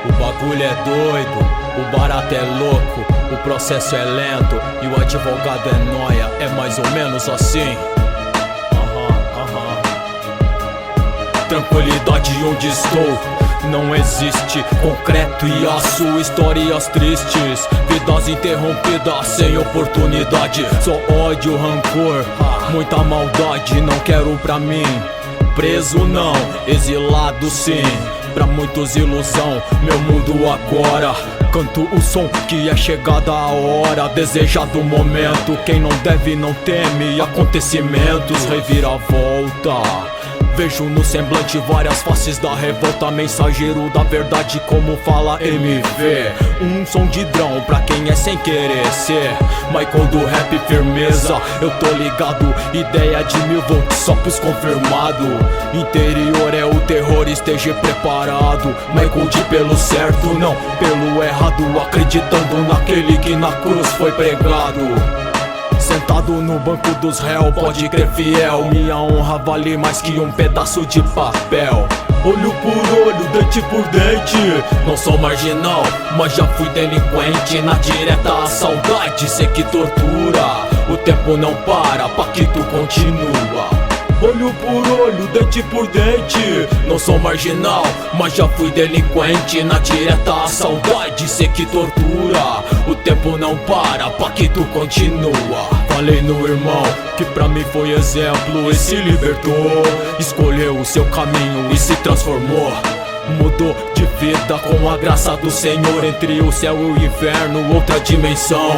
O bagulho é doido, o barato é louco, o processo é lento e o advogado é nóia, é mais ou menos assim. Tranquilidade onde estou, não existe concreto e aço. Histórias tristes, vidas interrompidas sem oportunidade. Só ódio, rancor, muita maldade. Não quero pra mim, preso não, exilado sim. Pra muitos ilusão, meu mundo agora. Canto o som que é chegada a hora, desejado o momento. Quem não deve não teme acontecimentos, reviravolta. Vejo no semblante várias faces da revolta, mensageiro da verdade como fala MV. Um som de drão pra quem é sem querer ser Michael do rap firmeza, eu tô ligado, ideia de 1000 volts só pros confirmado. Interior é o terror, esteja preparado. Michael de pelo certo, não pelo errado, acreditando naquele que na cruz foi pregado. Sentado no banco dos réus, pode crer fiel. Minha honra vale mais que um pedaço de papel. Olho por olho, dente por dente. Não sou marginal, mas já fui delinquente. Na direta a saudade, sei que tortura. O tempo não para, Paquito continua. Olho por olho, dente por dente. Não sou marginal, mas já fui delinquente. Na direta a saudade, sei que tortura. O tempo não para, Paquito continua. Falei no irmão, que pra mim foi exemplo e se libertou. Escolheu o seu caminho e se transformou. Mudou de vida com a graça do Senhor. Entre o céu e o inferno, outra dimensão.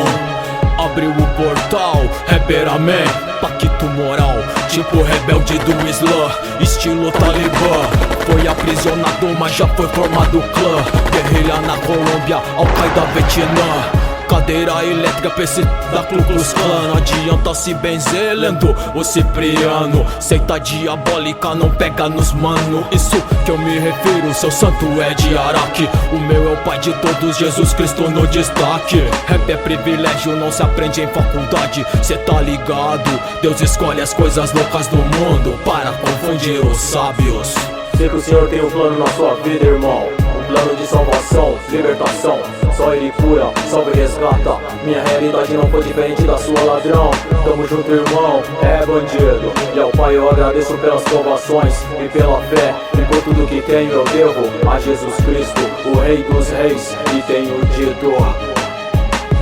Abriu o portal, rapper amém, Paquito moral, tipo rebelde do Islã, estilo Talibã. Foi aprisionado, mas já foi formado clã. Guerrilha na Colômbia, Al-Qaeda, Vietnã. Cadeira elétrica, PC da Ku Klux Klan. Não adianta se benzer lendo o Cipriano. Seita diabólica, não pega nos mano. Isso que eu me refiro, seu santo é de Araque. O meu é o pai de todos, Jesus Cristo no destaque. Rap é privilégio, não se aprende em faculdade. Cê tá ligado, Deus escolhe as coisas loucas do mundo para confundir os sábios. Sei que o Senhor tem um plano na sua vida, irmão. Um plano de salvação, libertação. Só Ele cura, salva e resgata. Minha realidade não foi diferente da sua, ladrão. Tamo junto, irmão, é bandido. E ao Pai eu agradeço pelas provações e pela fé. E por tudo que tenho eu devo a Jesus Cristo, o Rei dos Reis. E tenho dito: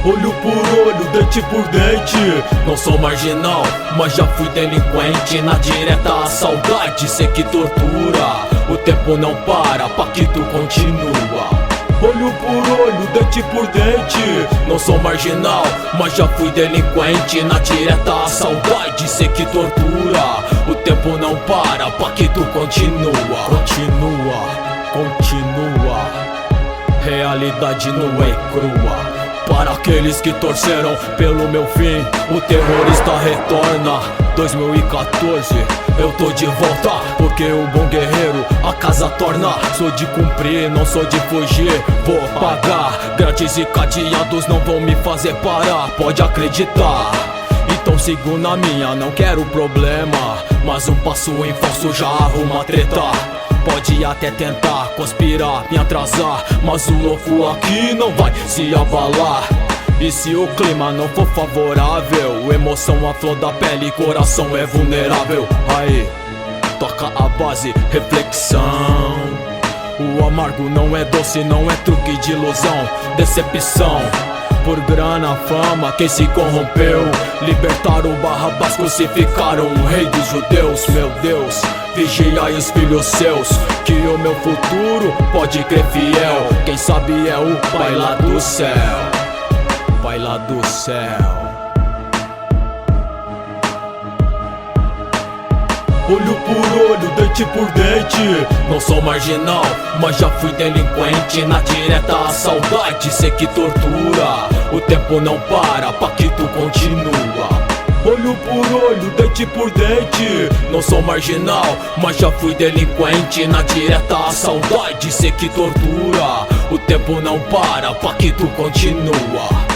olho por olho, dente por dente. Não sou marginal, mas já fui delinquente. Na direta a saudade, sei que tortura. O tempo não para, Paquito continua. Olho por olho, dente por dente. Não sou marginal, mas já fui delinquente. Na direta a saudade, sei que tortura. O tempo não para, Paquito continua. Continua, continua. Realidade nua e crua. Para aqueles que torceram pelo meu fim, o terrorista retorna. 2014, eu tô de volta, porque o bom guerreiro a casa torna. Sou de cumprir, não sou de fugir, vou pagar. Grades e cadeados não vão me fazer parar, pode acreditar. Então sigo na minha, não quero problema, mas um passo em falso já arruma treta. Pode até tentar conspirar, me atrasar, mas o louco aqui não vai se abalar. E se o clima não for favorável, emoção à flor da pele, coração é vulnerável. Aí, toca a base, reflexão. O amargo não é doce, não é truque de ilusão, decepção. Por grana, fama, quem se corrompeu. Libertaram o Barrabás, crucificaram o rei dos judeus. Meu Deus, vigiai os filhos seus, que o meu futuro pode crer fiel. Quem sabe é o Pai lá do céu, Pai lá do céu. Olho por olho, dente por dente. Não sou marginal, mas já fui delinquente. Na direta a saudade, sei que tortura. O tempo não para, Paquito continua. Olho por olho, dente por dente. Não sou marginal, mas já fui delinquente. Na direta a saudade, sei que tortura. O tempo não para, Paquito continua.